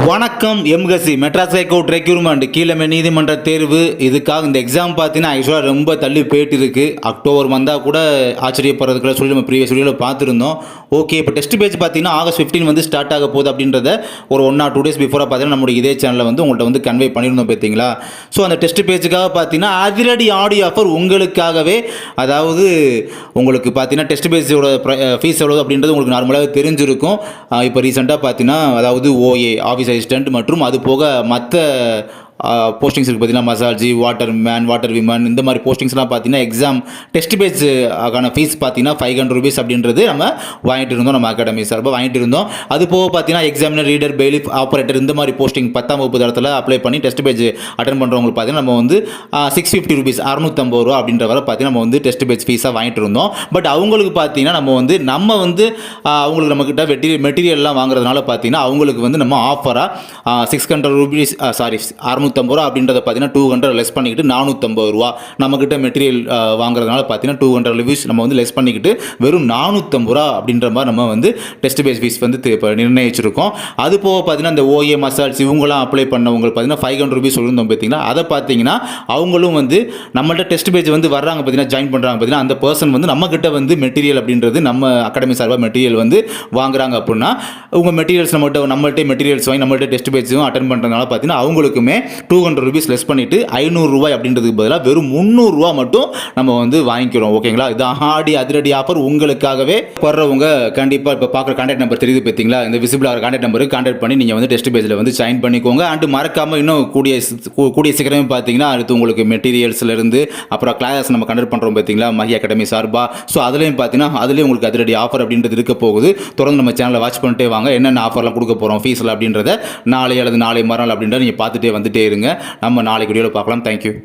வணக்கம் எம்கசி Madras high court requirement கீழமை நீதிமன்ற தேர்வு இதுக்காக இந்த எக்ஸாம் பார்த்தீங்கன்னா ஆக்சுவலாக ரொம்ப தள்ளி போயிட்டு இருக்கு. அக்டோபர் வந்தால் கூட ஆச்சரியப்படுறதுக்குள்ள சொல்லி நம்ம ப்ரீவியஸ் வீடியோவில் பார்த்துருந்தோம். ஓகே, இப்போ டெஸ்ட் பேஜ் பார்த்தீங்கன்னா ஆகஸ்ட் 15 வந்து ஸ்டார்ட் ஆக போகுது அப்படின்றத ஒரு 1 or 2 days பிஃபோராக பார்த்தீங்கன்னா நம்மளுடைய இதே சேனலில் வந்து உங்கள்கிட்ட வந்து கன்வே பண்ணியிருந்தோம் பார்த்தீங்களா. ஸோ அந்த டெஸ்ட் பேஜுக்காக பார்த்தீங்கன்னா அதிரடி ஆடியோ ஆஃபர் உங்களுக்காகவே, அதாவது உங்களுக்கு பார்த்தீங்கன்னா டெஸ்ட் பேஜோட ஃபீஸ் எவ்வளோ அப்படின்றது உங்களுக்கு நார்மலாகவே தெரிஞ்சிருக்கும். இப்போ ரீசெண்டாக பார்த்தீங்கன்னா அதாவது ஓஏ ஆஃபீஸ் அசிஸ்டன்ட் மற்றும் அது போக மற்ற போஸ்டிங்ஸ் இருக்குது பார்த்தீங்கன்னா மசாஜி, வாட்டர் மேன், வாட்டர் விமன், இந்த மாதிரி போஸ்டிங்ஸ்லாம் பார்த்தீங்கன்னா எக்ஸாம் டெஸ்ட் பேஜ் ஆன ஃபீஸ் பார்த்தீங்கன்னா 500 rupees அப்படின்றது நம்ம வாங்கிட்டு இருந்தோம். நம்ம அகாடமி சார்பாக வாங்கிட்டு இருந்தோம். அது போக பார்த்தீங்கன்னா எக்ஸாமினர், ரீடர், பெயிலிஃப், ஆப்ரேட்டர் இந்த மாதிரி போஸ்டிங் 10ஆம் வகுப்பு தரத்தில் அப்ளை பண்ணி டெஸ்ட் பேஜ் அட்டன் பண்ணுறவங்களுக்கு பார்த்தீங்கன்னா நம்ம வந்து 650 rupees 650 ரூபா அப்படின்ற வரை பார்த்தீங்கன்னா நம்ம வந்து டெஸ்ட் பேஜ் ஃபீஸாக வாங்கிட்டு இருந்தோம். பட் அவங்களுக்கு பார்த்தீங்கன்னா நம்ம வந்து அவங்களுக்கு நம்மக்கிட்ட மெட்டீரியல்லாம் வாங்குறதுனால பார்த்தீங்கன்னா அவங்களுக்கு வந்து நம்ம ஆஃபராக 600 rupees 650 ரூபா அப்படின்றத பார்த்தீங்கன்னா 200 லெஸ் பண்ணிக்கிட்டு 450 ரூபா நம்மக்கிட்ட மெட்டீரியல் வாங்குறதுனால பார்த்தீங்கன்னா 200 rupees நம்ம வந்து லெஸ் பண்ணிக்கிட்டு வெறும் 450 ரூபா அப்படின்ற மாதிரி நம்ம வந்து டெஸ்ட் பேஸ் ஃபீஸ் வந்து இப்போ நிர்ணயிச்சிருக்கோம். அது போக பார்த்தீங்கன்னா இந்த ஓஏ மசால்ஸ் இவங்களாம் அப்ளை பண்ணவங்களுக்கு பார்த்தீங்கன்னா 500 rupees சொல்லியிருந்தோம் பார்த்தீங்கன்னா. அதை பார்த்தீங்கன்னா அவங்களும் வந்து நம்மள்ட்ட டெஸ்ட் பேஜ் வந்து வர்றாங்க பார்த்தீங்கன்னா, ஜாயின் பண்ணுறாங்க பார்த்தீங்கன்னா, அந்த பர்சன் வந்து நம்மக்கிட்ட வந்து மெட்டீரியல் அப்படின்றது நம்ம அகாடமி சார்பாக மெட்டீரியல் வந்து வாங்குறாங்க அப்படின்னா உங்கள் மெட்டீரியல்ஸ் நம்மள்ட்ட மெட்டீரியல்ஸ் வாங்கி நம்மள்ட்ட டெஸ்ட் பேஜும் அட்டன் பண்ணுறதுனால பார்த்தீங்கன்னா அவங்களுக்குமே 200 rupees லெஸ் பண்ணிவிட்டு 500 ரூபாய் அப்படின்றதுக்கு பதிலாக வெறும் 300 ரூபா மட்டும் நம்ம வந்து வாங்கிக்கிறோம். ஓகேங்களா, இது அதிரடி ஆஃபர் உங்களுக்காகவே. வர்றவங்க கண்டிப்பாக இப்போ பார்க்குற கான்டாக்ட் நம்பர் தெரியுது பார்த்தீங்களா, இந்த விசிபிள் ஆகிற கான்டாக்ட் நம்பருக்கு கான்டாக்ட் பண்ணி நீங்கள் வந்து டெஸ்ட் பேஜில் வந்து ஜாயின் பண்ணிக்கோங்க. அண்ட் மறக்காமல் இன்னும் கூடிய சீக்கிரமே பார்த்தீங்கன்னா அடுத்து உங்களுக்கு மெட்டீரியல்ஸ்லேருந்து அப்புறம் கிளாஸஸ் நம்ம கண்டக்ட் பண்ணுறோம் பார்த்தீங்களா மஹி அகாடமி சார்பாக. ஸோ அதுலேயும் பார்த்தீங்கன்னா அதுலேயும் உங்களுக்கு அதிரடி ஆஃபர் அப்படின்றது இருக்க போகுது. தொடர்ந்து நம்ம சேனலை வாட்ச் பண்ணிட்டே வாங்க. என்னென்ன ஆஃபர்லாம் கொடுக்க போகிறோம் ஃபீஸில் அப்படின்றத நாளை அல்லது நாளை மறுநாள் அப்படின்றத நீங்கள் பார்த்துட்டே வந்துட்டே இருங்க. நம்ம நாளைக்கு வீடியோவில் பார்க்கலாம். தேங்க்யூ.